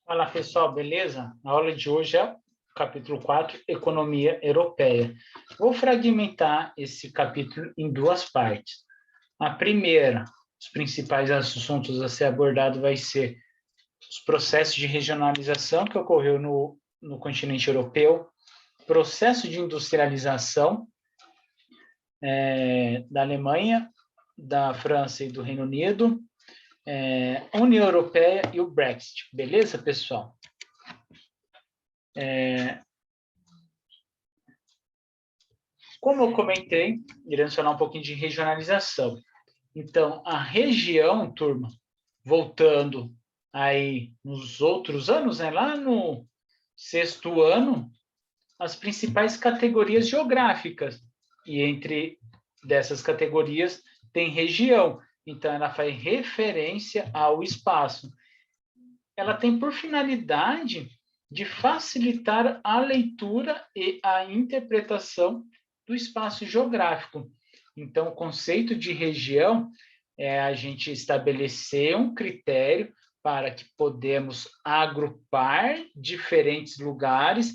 Fala pessoal, beleza? A aula de hoje é o capítulo 4, Economia Europeia. Vou fragmentar esse capítulo em duas partes. A primeira, os principais assuntos a ser abordado vai ser os processos de regionalização que ocorreu no continente europeu, processo de industrialização da Alemanha, da França e do Reino Unido, União Europeia e o Brexit. Beleza, pessoal? Como eu comentei, iremos falar um pouquinho de regionalização. Então, a região, turma, voltando aí nos outros anos, né, lá no sexto ano, as principais categorias geográficas. E entre dessas categorias tem região. Então, ela faz referência ao espaço. Ela tem por finalidade de facilitar a leitura e a interpretação do espaço geográfico. Então, o conceito de região é a gente estabelecer um critério para que podemos agrupar diferentes lugares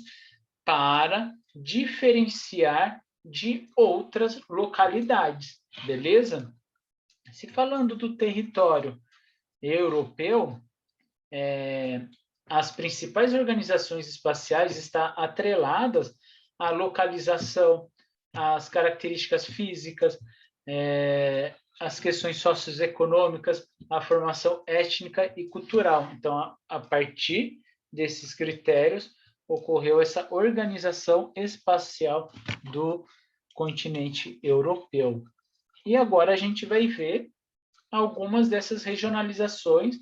para diferenciar de outras localidades, beleza? Se falando do território europeu, as principais organizações espaciais estão atreladas à localização, às características físicas, às questões socioeconômicas, à formação étnica e cultural. Então, a partir desses critérios, ocorreu essa organização espacial do continente europeu. E agora a gente vai ver algumas dessas regionalizações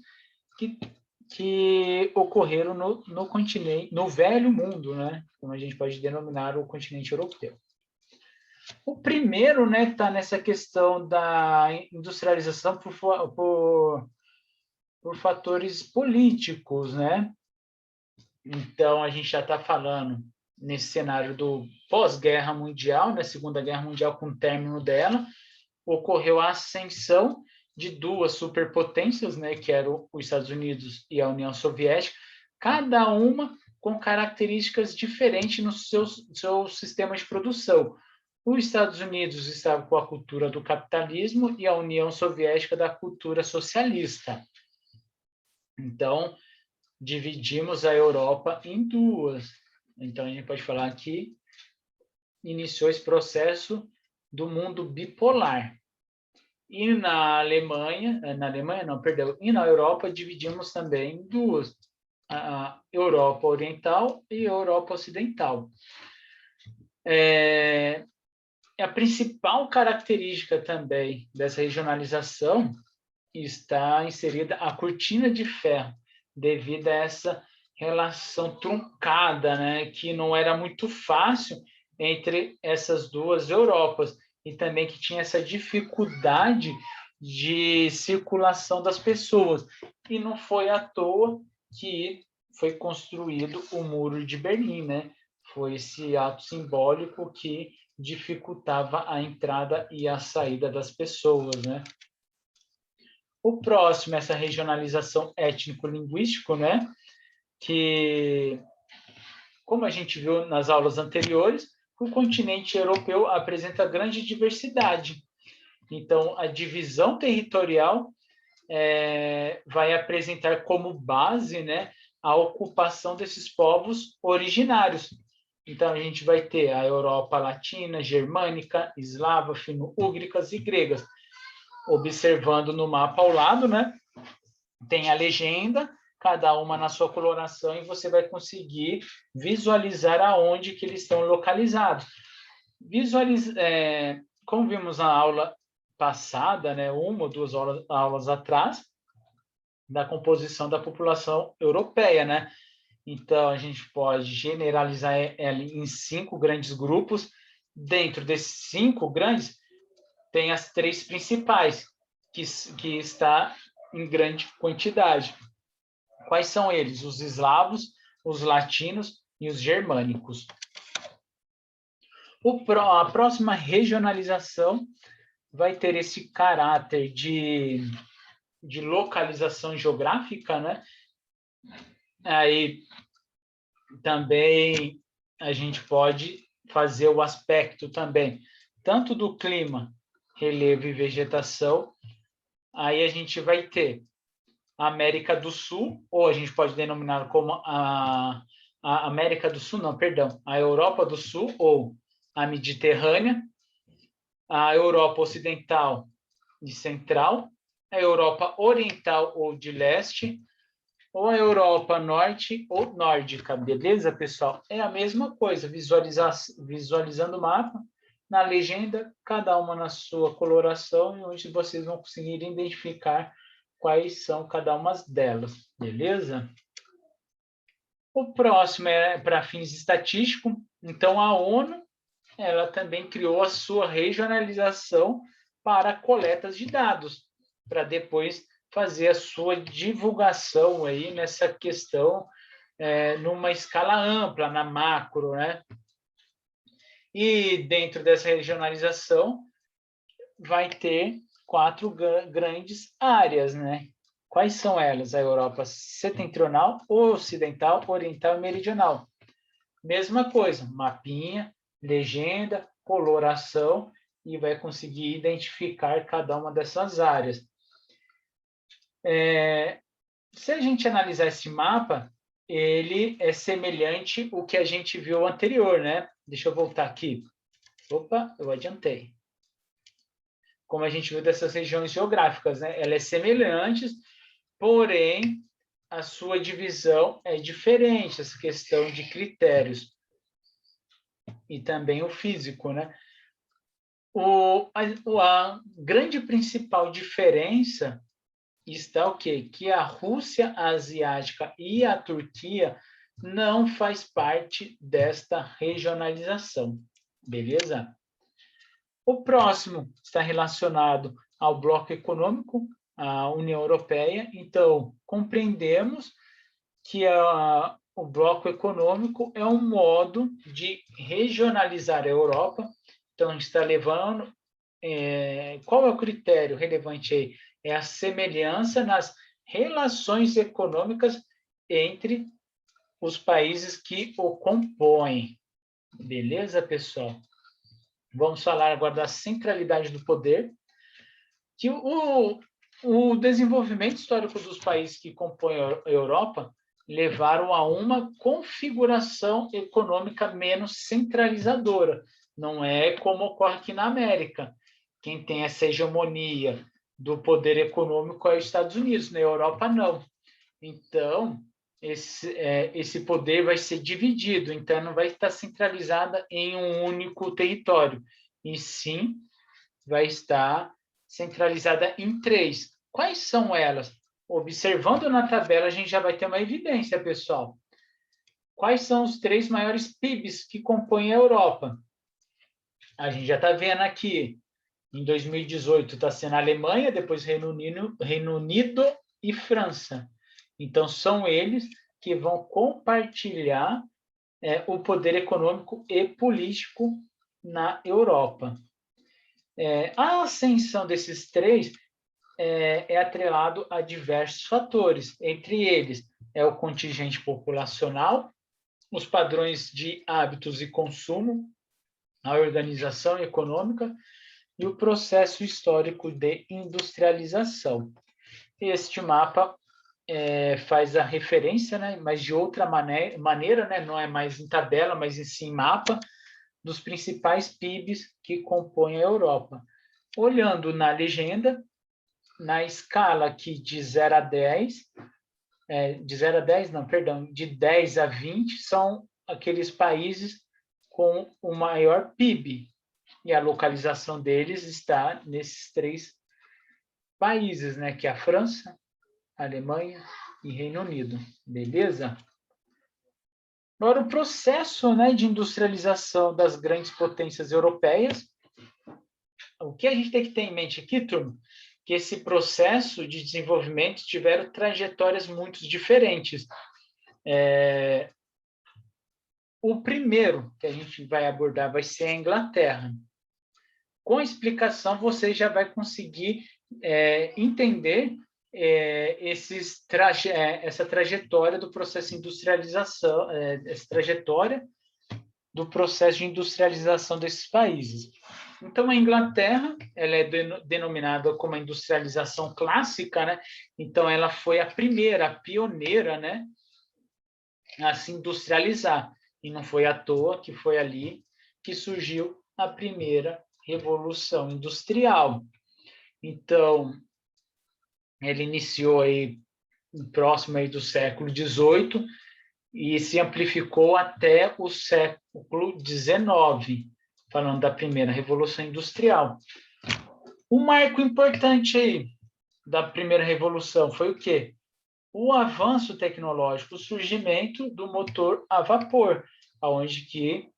que ocorreram no continente, no velho mundo, né? Como a gente pode denominar o continente europeu. O primeiro, né, está nessa questão da industrialização por fatores políticos, né? Então, a gente já está falando nesse cenário do pós-guerra mundial, né, Segunda Guerra Mundial, com o término dela, ocorreu a ascensão de duas superpotências, né, que eram os Estados Unidos e a União Soviética, cada uma com características diferentes no seu sistema de produção. Os Estados Unidos estavam com a cultura do capitalismo e a União Soviética da cultura socialista. Então, dividimos a Europa em duas. Então, a gente pode falar que iniciou esse processo do mundo bipolar. E na Alemanha não, perdão, e na Europa dividimos também em duas, a Europa Oriental e a Europa Ocidental. A principal característica também dessa regionalização está inserida a cortina de ferro, devido a essa relação truncada, né, que não era muito fácil entre essas duas Europas, e também que tinha essa dificuldade de circulação das pessoas. E não foi à toa que foi construído o Muro de Berlim, né? Foi esse ato simbólico que dificultava a entrada e a saída das pessoas, né? O próximo, essa regionalização étnico-linguístico, né? Que, como a gente viu nas aulas anteriores, o continente europeu apresenta grande diversidade. Então, a divisão territorial vai apresentar como base, né, a ocupação desses povos originários. Então, a gente vai ter a Europa latina, germânica, eslava, fino-úgricas e gregas. Observando no mapa ao lado, né, tem a legenda, cada uma na sua coloração, e você vai conseguir visualizar aonde que eles estão localizados. Como vimos na aula passada, né, uma ou duas aulas atrás, da composição da população europeia, né? Então, a gente pode generalizar ela em 5 grandes grupos. Dentro desses 5 grandes, tem as 3 principais, que está em grande quantidade. Quais são eles? Os eslavos, os latinos e os germânicos. A próxima regionalização vai ter esse caráter de localização geográfica, né? Aí também a gente pode fazer o aspecto também, tanto do clima, relevo e vegetação. Aí a gente vai ter a América do Sul, ou a gente pode denominar como a América do Sul, não, perdão, a Europa do Sul ou a Mediterrânea, a Europa Ocidental e Central, a Europa Oriental ou de Leste, ou a Europa Norte ou Nórdica, beleza, pessoal? É a mesma coisa, visualizando o mapa, na legenda, cada uma na sua coloração, e onde vocês vão conseguir identificar quais são cada uma delas, beleza? O próximo é para fins estatísticos, então a ONU, ela também criou a sua regionalização para coletas de dados, para depois fazer a sua divulgação aí nessa questão, numa escala ampla, na macro, né? E dentro dessa regionalização vai ter 4 grandes áreas, né? Quais são elas? A Europa setentrional, ocidental, oriental e meridional. Mesma coisa, mapinha, legenda, coloração, e vai conseguir identificar cada uma dessas áreas. Se a gente analisar esse mapa, ele é semelhante ao que a gente viu anterior, né? Deixa eu voltar aqui. Opa, eu adiantei. Como a gente viu dessas regiões geográficas, né? Ela é semelhante, porém, a sua divisão é diferente, essa questão de critérios. E também o físico, né? A grande principal diferença está o quê? Que a Rússia asiática e a Turquia não faz parte desta regionalização, beleza? O próximo está relacionado ao bloco econômico, a União Europeia. Então, compreendemos que o bloco econômico é um modo de regionalizar a Europa. Então, está levando... qual é o critério relevante aí? É a semelhança nas relações econômicas entre os países que o compõem. Beleza, pessoal? Vamos falar agora da centralidade do poder, que o desenvolvimento histórico dos países que compõem a Europa levaram a uma configuração econômica menos centralizadora. Não é como ocorre aqui na América. Quem tem essa hegemonia do poder econômico é os Estados Unidos, na Europa não. Então, esse poder vai ser dividido, então não vai estar centralizada em um único território, e sim vai estar centralizada em 3. Quais são elas? Observando na tabela, a gente já vai ter uma evidência, pessoal. Quais são os 3 maiores PIBs que compõem a Europa? A gente já está vendo aqui, em 2018 está sendo a Alemanha, depois Reino Unido e França. Então, são eles que vão compartilhar o poder econômico e político na Europa. A ascensão desses 3 é atrelado a diversos fatores. Entre eles, é o contingente populacional, os padrões de hábitos e consumo, a organização econômica e o processo histórico de industrialização. Este mapa faz a referência, né, mas de outra maneira, né, não é mais em tabela, mas em mapa, dos principais PIBs que compõem a Europa. Olhando na legenda, na escala aqui de 0 a 10, de 0 a 10, não, perdão, de 10 a 20, são aqueles países com o maior PIB, e a localização deles está nesses 3 países, né, que é a França, Alemanha e Reino Unido, beleza? Agora, o processo, né, de industrialização das grandes potências europeias, o que a gente tem que ter em mente aqui, turma, que esse processo de desenvolvimento tiveram trajetórias muito diferentes. O primeiro que a gente vai abordar vai ser a Inglaterra. Com a explicação, você já vai conseguir entender essa trajetória do processo de industrialização, essa trajetória do processo de industrialização desses países. Então, a Inglaterra, ela é denominada como a industrialização clássica, né? Então, ela foi a primeira, a pioneira, né, a se industrializar. E não foi à toa que foi ali que surgiu a primeira revolução industrial. Então, ele iniciou aí próximo aí do século XVIII e se amplificou até o século XIX, falando da primeira revolução industrial. Um marco importante aí da primeira revolução foi o quê? O avanço tecnológico, o surgimento do motor a vapor, onde que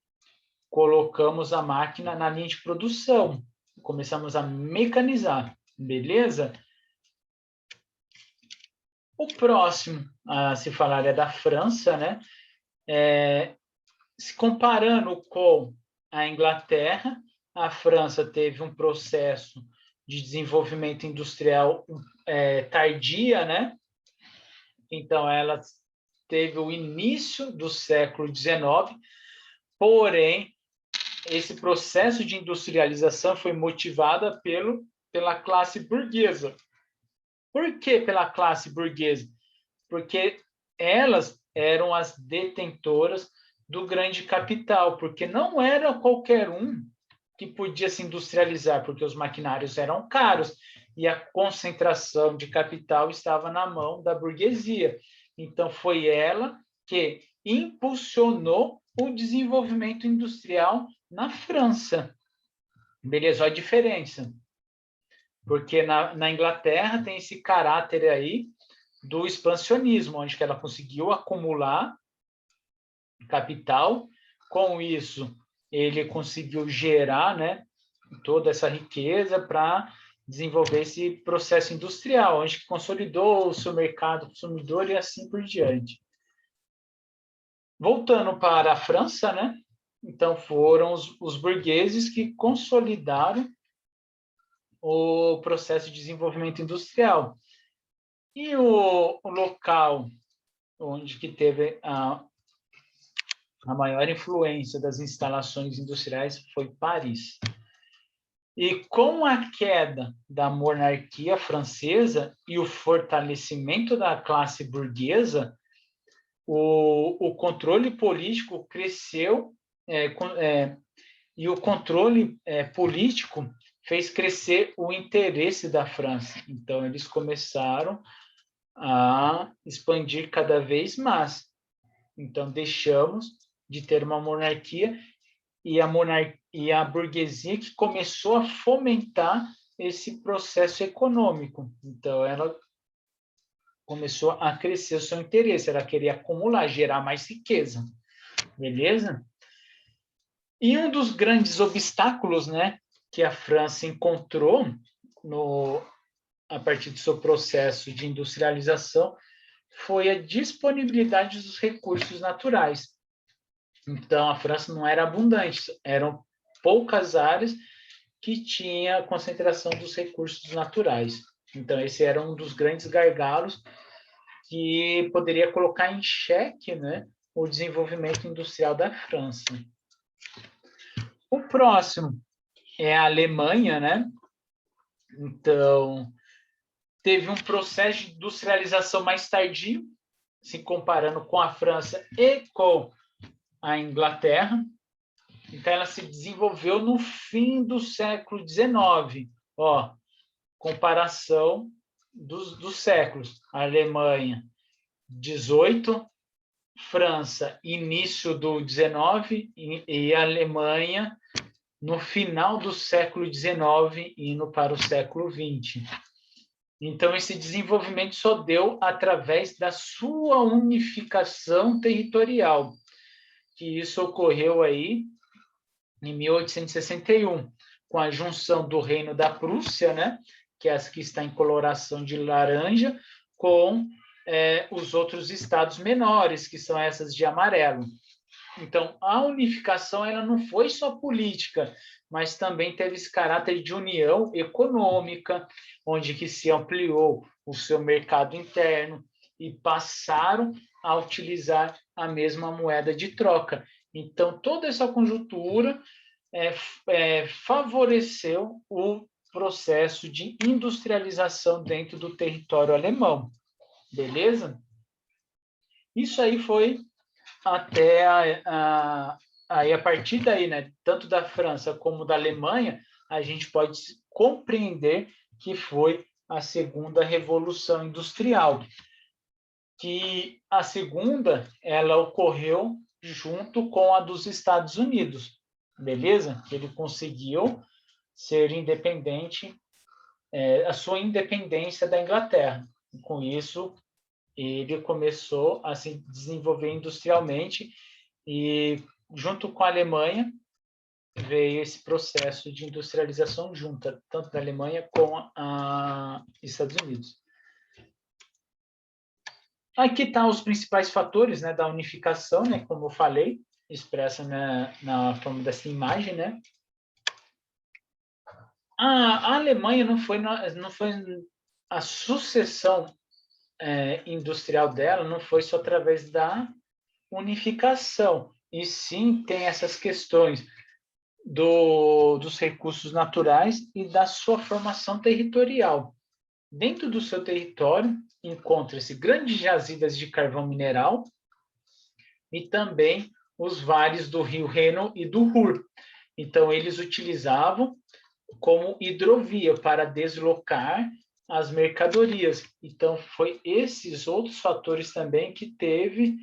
colocamos a máquina na linha de produção, começamos a mecanizar, beleza? O próximo a se falar é da França, né? Se comparando com a Inglaterra, a França teve um processo de desenvolvimento industrial tardia, né? Então, ela teve o início do século XIX, porém, esse processo de industrialização foi motivado pela classe burguesa. Por que pela classe burguesa? Porque elas eram as detentoras do grande capital, porque não era qualquer um que podia se industrializar, porque os maquinários eram caros e a concentração de capital estava na mão da burguesia. Então, foi ela que impulsionou o desenvolvimento industrial na França. Beleza? Olha a diferença. Porque na Inglaterra tem esse caráter aí do expansionismo, onde que ela conseguiu acumular capital. Com isso, ele conseguiu gerar, né, toda essa riqueza para desenvolver esse processo industrial, onde que consolidou o seu mercado consumidor e assim por diante. Voltando para a França, né? Então, foram os burgueses que consolidaram o processo de desenvolvimento industrial. E o local onde que teve a maior influência das instalações industriais foi Paris. E com a queda da monarquia francesa e o fortalecimento da classe burguesa, o controle político cresceu, e o controle político fez crescer o interesse da França. Então, eles começaram a expandir cada vez mais. Então, deixamos de ter uma monarquia e a burguesia que começou a fomentar esse processo econômico. Então, ela começou a crescer o seu interesse, ela queria acumular, gerar mais riqueza. Beleza? E um dos grandes obstáculos, né, que a França encontrou a partir do seu processo de industrialização foi a disponibilidade dos recursos naturais. Então, a França não era abundante, eram poucas áreas que tinha concentração dos recursos naturais. Então, esse era um dos grandes gargalos que poderia colocar em xeque, né, o desenvolvimento industrial da França. O próximo é a Alemanha, né? Então, teve um processo de industrialização mais tardio, se comparando com a França e com a Inglaterra. Então, ela se desenvolveu no fim do século XIX. Ó, comparação dos séculos. A Alemanha, 18, França, início do 19, e a Alemanha, no final do século XIX, indo para o século XX. Então, esse desenvolvimento só deu através da sua unificação territorial, que isso ocorreu aí em 1861, com a junção do Reino da Prússia, né, que é essa que está em coloração de laranja, com os outros estados menores, que são essas de amarelo. Então, a unificação ela não foi só política, mas também teve esse caráter de união econômica, onde que se ampliou o seu mercado interno e passaram a utilizar a mesma moeda de troca. Então, toda essa conjuntura favoreceu o processo de industrialização dentro do território alemão. Beleza? Isso aí foi até aí, a partir daí, né, tanto da França como da Alemanha, a gente pode compreender que foi a segunda revolução industrial, que a segunda ela ocorreu junto com a dos Estados Unidos, beleza? Ele conseguiu ser independente, a sua independência da Inglaterra. E, com isso, ele começou a se desenvolver industrialmente e, junto com a Alemanha, veio esse processo de industrialização junta, tanto da Alemanha como a Estados Unidos. Aqui estão os principais fatores, né, da unificação, né, como eu falei, expressa na forma dessa imagem, né? A Alemanha não foi a sucessão industrial dela não foi só através da unificação, e sim tem essas questões dos recursos naturais e da sua formação territorial. Dentro do seu território, encontra-se grandes jazidas de carvão mineral e também os vales do rio Reno e do Ruhr. Então, eles utilizavam como hidrovia para deslocar as mercadorias. Então, foi esses outros fatores também que teve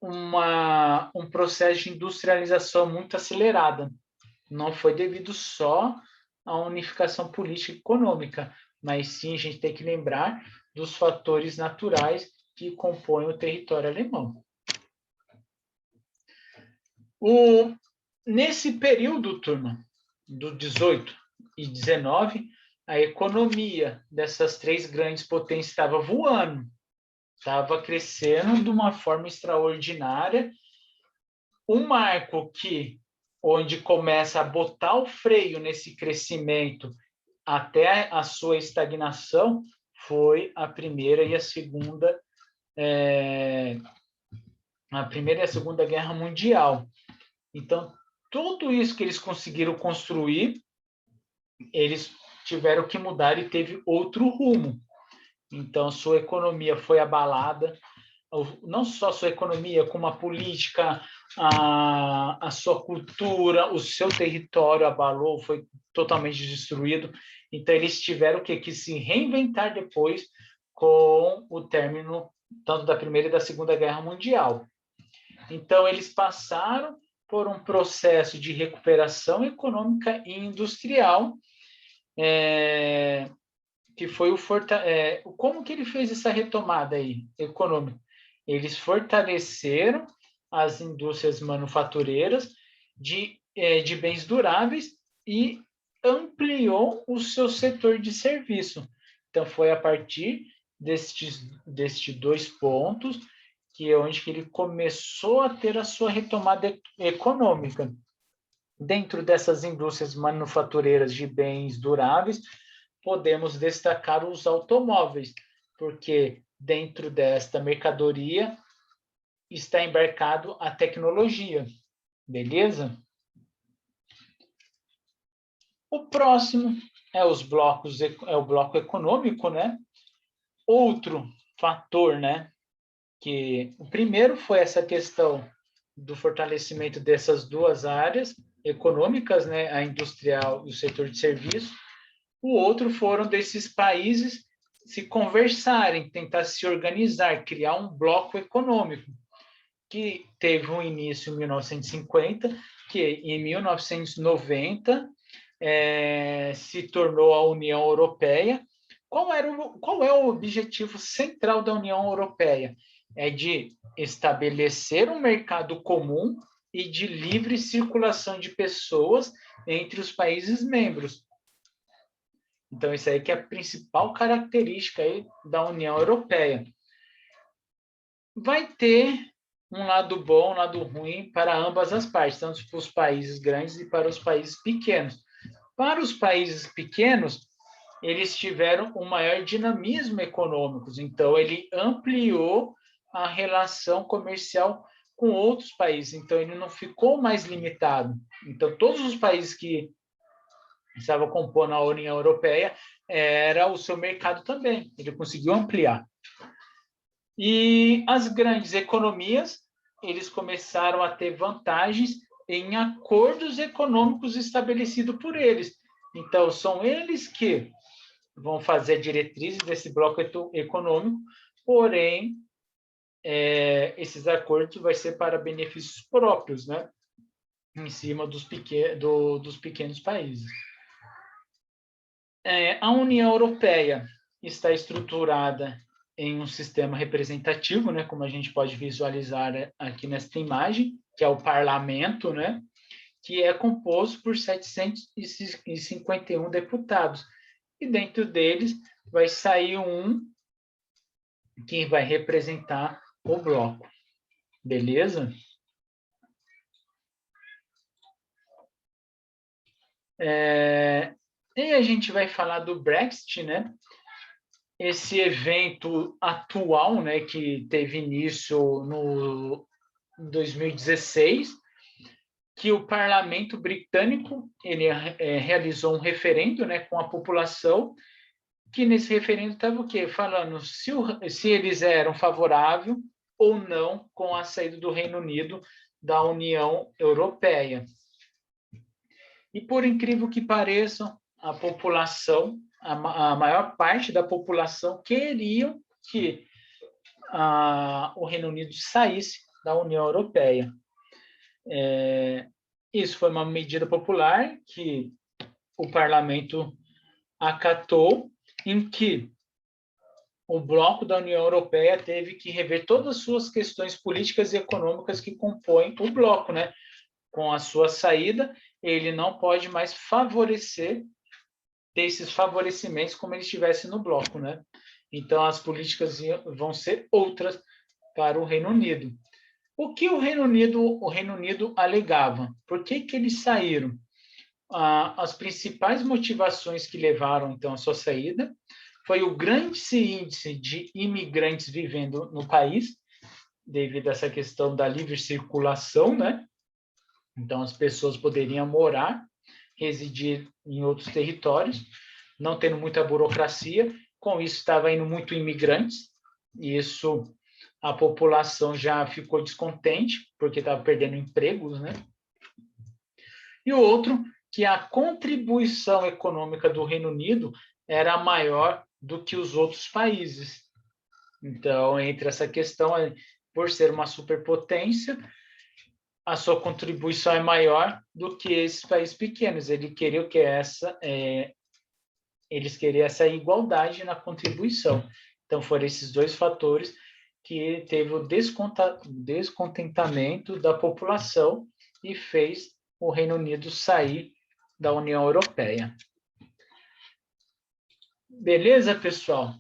um processo de industrialização muito acelerada. Não foi devido só à unificação política e econômica, mas sim a gente tem que lembrar dos fatores naturais que compõem o território alemão. Nesse período, turma, do 18 e 19, a economia dessas três grandes potências estava voando, estava crescendo de uma forma extraordinária. Um marco onde começa a botar o freio nesse crescimento até a sua estagnação foi a Primeira e a Segunda Guerra Mundial. Então, tudo isso que eles conseguiram construir, eles tiveram que mudar e teve outro rumo. Então, sua economia foi abalada, não só sua economia, como a política, a sua cultura, o seu território abalou, foi totalmente destruído. Então, eles tiveram que se reinventar depois com o término tanto da Primeira e da Segunda Guerra Mundial. Então, eles passaram por um processo de recuperação econômica e industrial, que foi como que ele fez essa retomada aí econômica? Eles fortaleceram as indústrias manufatureiras de bens duráveis e ampliou o seu setor de serviço. Então, foi a partir destes dois pontos onde ele começou a ter a sua retomada econômica. Dentro dessas indústrias manufatureiras de bens duráveis, podemos destacar os automóveis, porque dentro desta mercadoria está embarcado a tecnologia, beleza? O próximo é o bloco econômico, né? Outro fator, né? Que o primeiro foi essa questão do fortalecimento dessas duas áreas econômicas, né? A industrial e o setor de serviços. O outro foram desses países se conversarem, tentar se organizar, criar um bloco econômico, que teve um início em 1950, que em 1990 se tornou a União Europeia. Qual é o objetivo central da União Europeia? É de estabelecer um mercado comum e de livre circulação de pessoas entre os países membros. Então, isso aí que é a principal característica aí da União Europeia. Vai ter um lado bom, um lado ruim para ambas as partes, tanto para os países grandes e para os países pequenos. Para os países pequenos, eles tiveram um maior dinamismo econômico, então ele ampliou a relação comercial com outros países, então ele não ficou mais limitado. Então, todos os países que estavam compondo a União Europeia era o seu mercado também, ele conseguiu ampliar. E as grandes economias, eles começaram a ter vantagens em acordos econômicos estabelecidos por eles. Então, são eles que vão fazer a diretrizes desse bloco econômico, porém, esses acordos vai ser para benefícios próprios, né? Em cima dos pequenos países. A União Europeia está estruturada em um sistema representativo, né? Como a gente pode visualizar aqui nesta imagem, que é o parlamento, né? Que é composto por 751 deputados. E dentro deles vai sair um que vai representar o bloco. Beleza? E a gente vai falar do Brexit, né? Esse evento atual, né, que teve início no 2016, que o parlamento britânico ele realizou um referendo, né, com a população, que nesse referendo estava o quê? Falando se eles eram favoráveis ou não com a saída do Reino Unido da União Europeia. E por incrível que pareça, a população, a maior parte da população queria que o Reino Unido saísse da União Europeia. Isso foi uma medida popular que o parlamento acatou, em que o bloco da União Europeia teve que rever todas as suas questões políticas e econômicas que compõem o bloco, né? Com a sua saída, ele não pode mais favorecer esses favorecimentos como ele estivesse no bloco, né? Então, as políticas vão ser outras para o Reino Unido. O que o Reino Unido alegava? Por que eles saíram? As principais motivações que levaram, então, à sua saída foi o grande índice de imigrantes vivendo no país, devido a essa questão da livre circulação, né? Então, as pessoas poderiam morar, residir em outros territórios, não tendo muita burocracia. Com isso, estava indo muito imigrantes, e isso a população já ficou descontente, porque estava perdendo empregos, né? E o outro, que a contribuição econômica do Reino Unido era maior do que os outros países. Então, entre essa questão, por ser uma superpotência, a sua contribuição é maior do que esses países pequenos. Eles queriam essa igualdade na contribuição. Então, foram esses dois fatores que teve o descontentamento da população e fez o Reino Unido sair da União Europeia. Beleza, pessoal?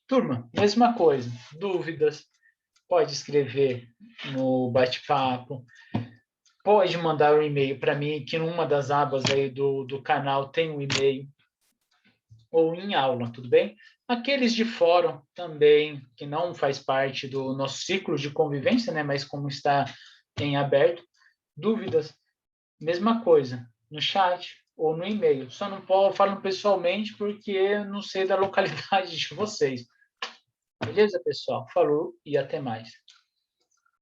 Turma, mesma coisa. Dúvidas? Pode escrever no bate-papo. Pode mandar um e-mail para mim, que numa das abas aí do canal tem um e-mail. Ou em aula, tudo bem? Aqueles de fórum também, que não faz parte do nosso ciclo de convivência, né? Mas como está em aberto, dúvidas, mesma coisa, no chat ou no e-mail. Só não falo pessoalmente porque não sei da localidade de vocês. Beleza, pessoal? Falou e até mais.